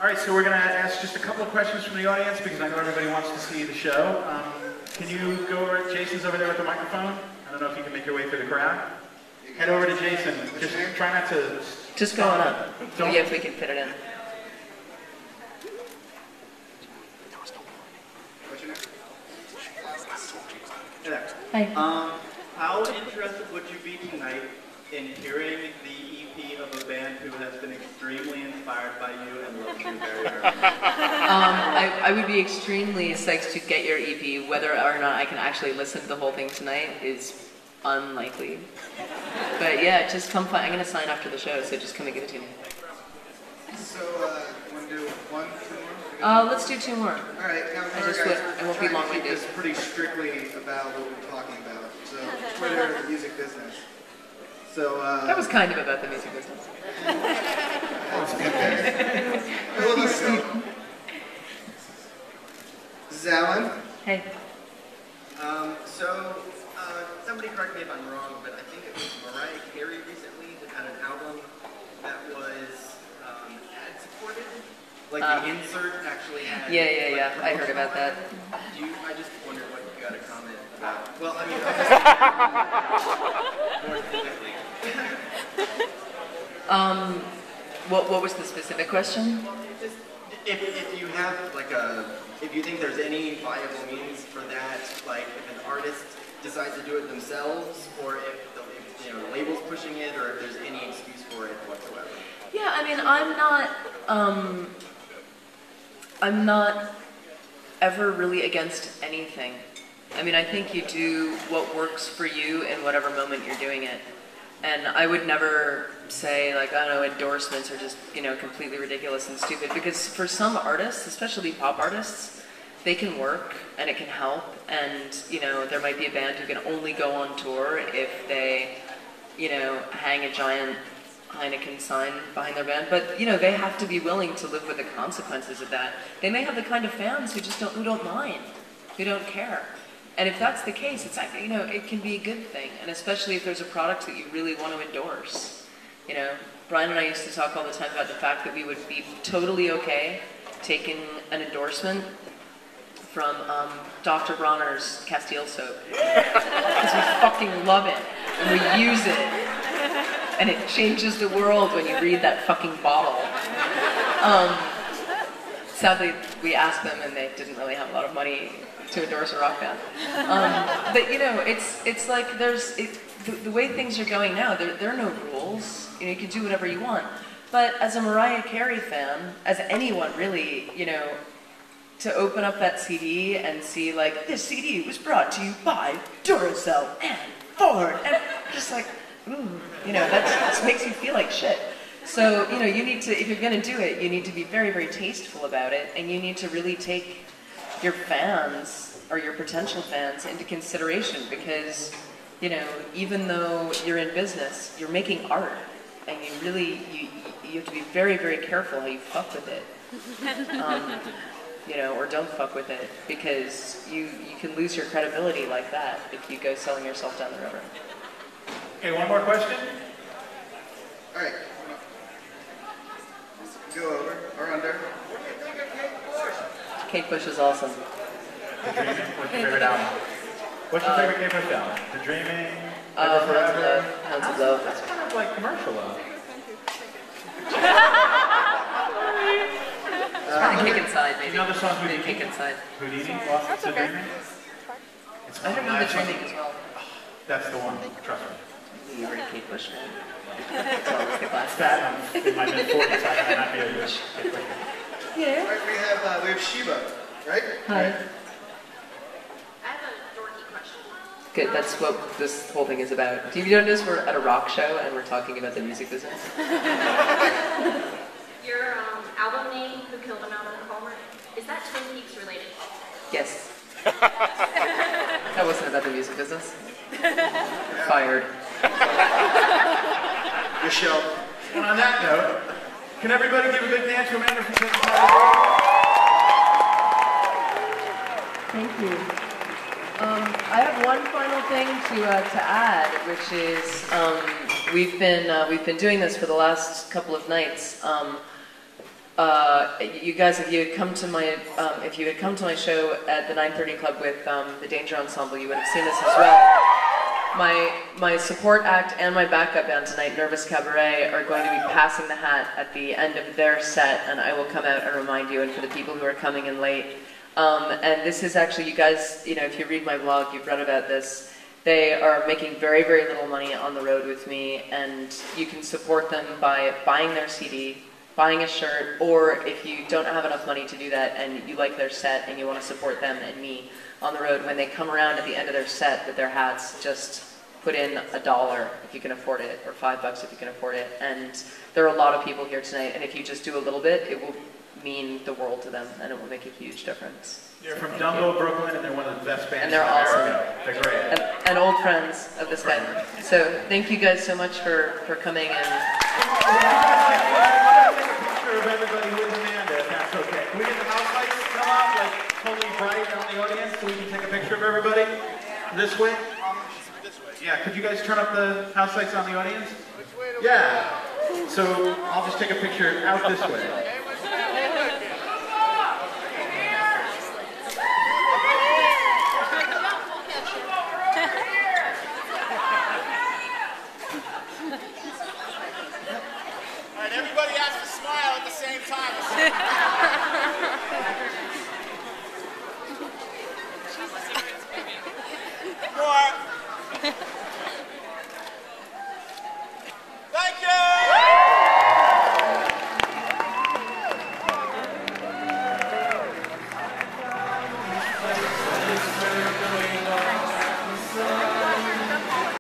All right, so we're going to ask just a couple of questions from the audience because I know everybody wants to see the show. Can you go over, Jason's over there with the microphone. I don't know if you can make your way through the crowd. Head over to Jason. Just try not to... Just go on up. Yeah, if we can fit it in. Hey. How interested would you be tonight in hearing the EP of a band who has been extremely inspired by you and loves you very, very much? I would be extremely psyched to get your EP. Whether or not I can actually listen to the whole thing tonight is unlikely. But yeah, just come find. I'm going to sign after the show, so just come and give it to me. So, you want to do one, two more? Let's do two more. All right, now I won't be long-winded. It's pretty strictly about what we're talking about. So, Twitter, the music business. So, that was kind of about the music business. Well, let's go. This is Alan. Hey. Somebody correct me if I'm wrong, but I think it was Mariah Carey recently that had an album that was ad-supported. Like the insert actually had... Yeah. I heard about that. I just wondered what you got a comment about. Well, I mean, What was the specific question? just if you have like if you think there's any viable means for that, like if an artist decides to do it themselves, or if the label's pushing it, or if there's any excuse for it whatsoever. Yeah, I mean, I'm not ever really against anything. I mean, I think you do what works for you in whatever moment you're doing it. And I would never say, like, I don't know, endorsements are just, completely ridiculous and stupid. Because for some artists, especially pop artists, they can work and it can help. And, there might be a band who can only go on tour if they, hang a giant Heineken sign behind their band. But, they have to be willing to live with the consequences of that. They may have the kind of fans who don't mind, who don't care. And if that's the case, it's like, it can be a good thing. And especially if there's a product that you really want to endorse. Brian and I used to talk all the time about the fact that we would be totally okay taking an endorsement from Dr. Bronner's Castile soap. Because we fucking love it. And we use it. And it changes the world when you read that fucking bottle. Sadly, we asked them and they didn't really have a lot of money to endorse a rock band. But it's like the way things are going now, there are no rules. You can do whatever you want. But as a Mariah Carey fan, as anyone really, to open up that CD and see like, this CD was brought to you by Duracell and Ford, and just like, that makes you feel like shit. So, you need to, if you're gonna do it, you need to be very, very tasteful about it, and you need to really take your fans, or your potential fans, into consideration, because, even though you're in business, you're making art, and you have to be very, very careful how you fuck with it. Or don't fuck with it, because you can lose your credibility like that if you go selling yourself down the river. Okay, one more question? All right. Go over or under. Kate Bush is awesome. The Dreaming? What's your favorite album? What's your favorite Kate Bush album? The Dreaming? Hounds of Love. Hounds of Love. That's kind of like commercial love. Kick Inside, maybe. You know the song Maybe Kick Inside. Houdini? Lost the Dreaming? I remember The Dreaming as well. That's the one, trust me. You were a Kate Bush fan. That's always the class. That, I'm in my mid-40s, I might not be able to get quicker. Yeah. All right, we have Sheba, right? Hi. I have a dorky question. Good, that's what this whole thing is about. If you don't notice, we're at a rock show and we're talking about the music business. Your album name, Who Killed a Mountain Calmer, is that Twin Peaks related? Yes. That wasn't about the music business. Fired. Michelle. And on that note, can everybody give a big dance to Amanda for taking part? Thank you. I have one final thing to add, which is we've been doing this for the last couple of nights. You guys, if you had come to my show at the 9:30 Club with the Danger Ensemble, you would have seen this as well. My support act and my backup band tonight, Nervous Cabaret, are going to be passing the hat at the end of their set, and I will come out and remind you, and for the people who are coming in late. And this is actually, you guys, if you read my blog, you've read about this. They are making very, very little money on the road with me, and you can support them by buying their CD, buying a shirt, or if you don't have enough money to do that and you like their set and you want to support them and me on the road, when they come around at the end of their set with their hats, just put in $1 if you can afford it, or $5 if you can afford it. And there are a lot of people here tonight, and if you just do a little bit, it will mean the world to them, and it will make a huge difference. They're from Dumbo, Brooklyn, and they're one of the best bands And they're in awesome. America. They're great. And old friends of this guy. So thank you guys so much for coming. And I'll take a picture of everybody with Amanda, if that's okay. Can we get the house lights to come up, like totally bright out in the audience, so we can take a picture of everybody? This way? Yeah, could you guys turn up the house lights on the audience? Yeah. So I'll just take a picture out this way.